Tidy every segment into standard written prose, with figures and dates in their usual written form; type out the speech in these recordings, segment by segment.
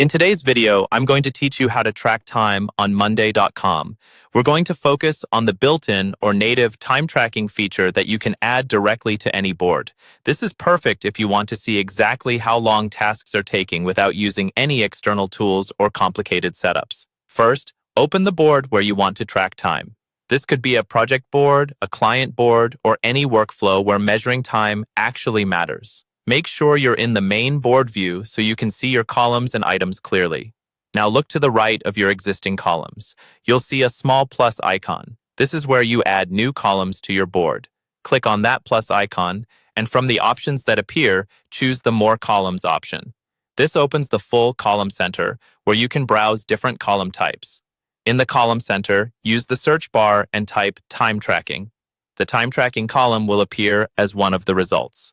In today's video, I'm going to teach you how to track time on Monday.com. We're going to focus on the built-in or native time tracking feature that you can add directly to any board. This is perfect if you want to see exactly how long tasks are taking without using any external tools or complicated setups. First, open the board where you want to track time. This could be a project board, a client board, or any workflow where measuring time actually matters. Make sure you're in the main board view so you can see your columns and items clearly. Now look to the right of your existing columns. You'll see a small plus icon. This is where you add new columns to your board. Click on that plus icon, and from the options that appear, choose the More Columns option. This opens the full column center, where you can browse different column types. In the column center, use the search bar and type Time Tracking. The time tracking column will appear as one of the results.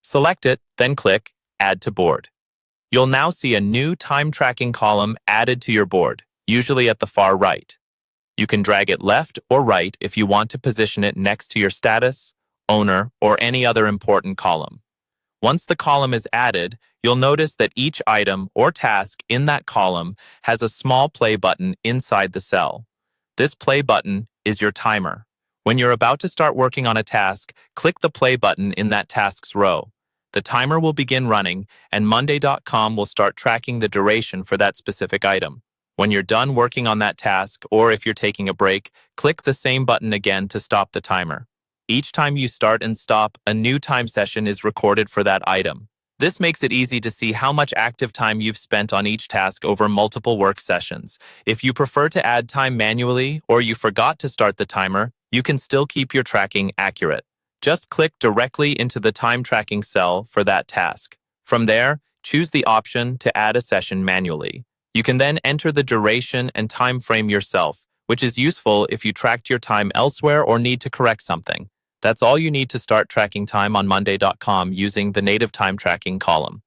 Select it, then click Add to Board. You'll now see a new time tracking column added to your board, usually at the far right. You can drag it left or right if you want to position it next to your status, owner, or any other important column. Once the column is added, you'll notice that each item or task in that column has a small play button inside the cell. This play button is your timer. When you're about to start working on a task, click the play button in that task's row. The timer will begin running, and Monday.com will start tracking the duration for that specific item. When you're done working on that task, or if you're taking a break, click the same button again to stop the timer. Each time you start and stop, a new time session is recorded for that item. This makes it easy to see how much active time you've spent on each task over multiple work sessions. If you prefer to add time manually, or you forgot to start the timer, you can still keep your tracking accurate. Just click directly into the time tracking cell for that task. From there, choose the option to add a session manually. You can then enter the duration and time frame yourself, which is useful if you tracked your time elsewhere or need to correct something. That's all you need to start tracking time on Monday.com using the native time tracking column.